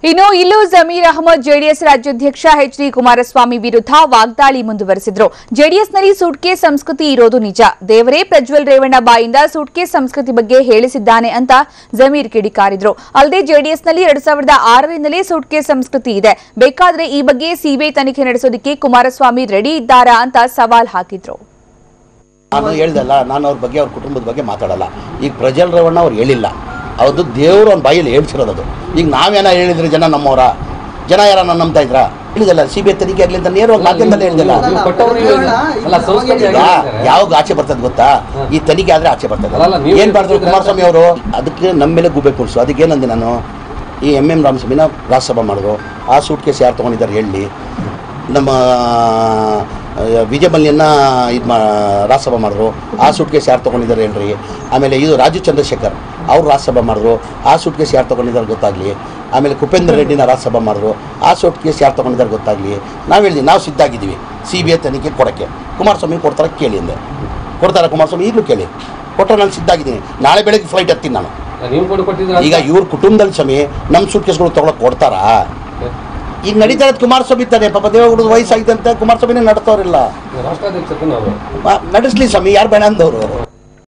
ಇನ್ನು ಇಲ್ಲೂ ಜಮೀರ್ ಅಹಮದ್ ಜೆಡಿಎಸ್ ರಾಜ್ಯಾಧ್ಯಕ್ಷ ಎಚ್.ಡಿ. ಕುಮಾರಸ್ವಾಮಿ ವಿರುದ್ಧ ವಾಗ್ದಾಳಿ ಮುಂದುವರೆಸಿದ್ರು. ಜೆಡಿಎಸ್ನಲ್ಲಿ ಸೂಟ್ಕೇಸ್ ಸಂಸ್ಕೃತಿ ಇರೋದು ನಿಜ. ದೇವರೇ ಪ್ರಜ್ವಲ್ ರೇವಣ್ಣ ಬಾಯಿಂದ ಸೂಟ್ಕೇಸ್ ಸಂಸ್ಕೃತಿ ಬಗ್ಗೆ ಹೇಳಿಸಿದ್ದಾನೆ ಅಂತ ಜಮೀರ್ ಕಿಡಿಕಾರಿದ್ರು. ಅಲ್ಲದೆ ಜೆಡಿಎಸ್ನಲ್ಲಿ 2006ರಿಂದಲೇ ಸೂಟ್ಕೇಸ್ ಸಂಸ್ಕೃತಿ ಇದೆ. ಬೇಕಾದ್ರೆ ಈ ಬಗ್ಗೆ ಸಿಬಿಐ ತನಿಖೆ ನಡೆಸೋದಕ್ಕೆ ಕುಮಾರಸ್ವಾಮಿ ರೆಡಿ ಇದ್ದಾರಾ ಅಂತ ಸವಾಲ್ ಹಾಕಿದ್ರು. ನಾನು ಹೇಳ್ದಲ್ಲ, ನಾನು ಅವ್ರ ಬಗ್ಗೆ ಅವ್ರ ಕುಟುಂಬದ ಬಗ್ಗೆ ಮಾತಾಡಲ್ಲ. ಈಗ ಪ್ರಜ್ವಲ್ ರೇವಣ್ಣ ಅವ್ರು ಹೇಳಿಲ್ಲ, ಅದು ದೇವರು ಅವ್ನ ಬಾಯಲ್ಲಿ ಹೇಳ್ಸಿರೋದು. ಈಗ ನಾವೇನ ಹೇಳಿದ್ರೆ ಜನ ನಮ್ಮವರ ಜನ ಯಾರ ನಂಬ್ತಾ ಇದ್ರ? ಹೇಳಿದಲ್ಲ ಸಿಬಿಐ ತನಿಖೆ ಆಗಲಿ ಅಂತ ನೇರವಾಗಿ ಮಾಧ್ಯಮದಲ್ಲೇ ಹೇಳಿದಲ್ಲ. ಯಾವಾಗ ಆಚೆ ಬರ್ತದೆ ಗೊತ್ತಾ? ಈ ತನಿಖೆ ಆದ್ರೆ ಆಚೆ ಬರ್ತದೆ. ಏನ್ ಮಾಡಿದ್ರು ಕುಮಾರಸ್ವಾಮಿ ಅವರು? ಅದಕ್ಕೆ ನಮ್ಮ ಮೇಲೆ ಗುಬ್ಬೆ ಕುಡಿಸು. ಅದಕ್ಕೆ ಏನಂದೆ ನಾನು, ಈ ಎಂ ರಾಮಸ್ವಾಮಿನ ರಾಜ್ಯಸಭಾ ಮಾಡಿದ್ರು. ಆ ಸೂಟ್ ಕೇಸ್ ಯಾರು ತೊಗೊಂಡಿದ್ದಾರೆ ಹೇಳಿ. ನಮ್ಮ ವಿಜಯ ಮಲ್ಯನ್ನ ರಾಜ್ಯಸಭಾ ಮಾಡಿದ್ರು. ಆ ಸೂಟ್ ಕೇಸ್ ಯಾರು ತೊಗೊಂಡಿದ್ದಾರೆ ಹೇಳ್ರಿ. ಆಮೇಲೆ ಇದು ರಾಜು ಚಂದ್ರಶೇಖರ್ ಅವರು ರಾಜ್ಯಸಭಾ ಮಾಡಿದ್ರು. ಆ ಸೂಟ್ ಕೇಸ್ ಯಾರು ತೊಗೊಂಡಿದ್ದಾರೆ ಗೊತ್ತಾಗಲಿ. ಆಮೇಲೆ ಕುಪೇಂದ್ರ ರೆಡ್ಡಿನ ರಾಜ್ಯಸಭಾ ಮಾಡಿದ್ರು. ಆ ಸೂಟ್ ಕೇಸ್ ಯಾರು ತೊಗೊಂಡಿದ್ದಾರೆ ಗೊತ್ತಾಗಲಿ. ನಾವು ಹೇಳಿದ್ವಿ, ನಾವು ಸಿದ್ಧಾಗಿದ್ದೀವಿ ಸಿಬಿಐ ತನಿಖೆ ಕೊಡೋಕ್ಕೆ. ಕುಮಾರಸ್ವಾಮಿ ಕೊಡ್ತಾರೆ ಕೇಳಿ ಅಂದೆ. ಕೊಡ್ತಾರೆ ಕುಮಾರಸ್ವಾಮಿ ಈಗಲೂ ಕೇಳಿ. ಕೊಟ್ಟರೆ ನಾನು ಸಿದ್ಧಾಗಿದ್ದೀನಿ. ನಾಳೆ ಬೆಳಗ್ಗೆ ಫ್ಲೈಟ್ ಹತ್ತೀನಿ ನಾನು. ಈಗ ಇವ್ರ ಕುಟುಂಬದಲ್ಲಿ ಸ್ವಾಮಿ ನಮ್ಮ ಸೂಟ್ ಕೇಸ್ಗಳು ತೊಗೊಳಕ್ಕೆ ಕೊಡ್ತಾರಾ? ಈಗ ನಡೀತಾ ಇರೋದು ಕುಮಾರಸ್ವಾಮಿ ತಾನೆ. ಪಾಪ ದೇವೇಗೌಡದ ವಯಸ್ಸಾಗಿದೆ ಅಂತ ಕುಮಾರಸ್ವಾಮಿನೇ ನಡ್ತವ್ರಿಲ್ಲ. ನಡೆಸಲಿ ಸ್ವಾಮಿ, ಯಾರು ಬೇಡ ಅಂದವರು.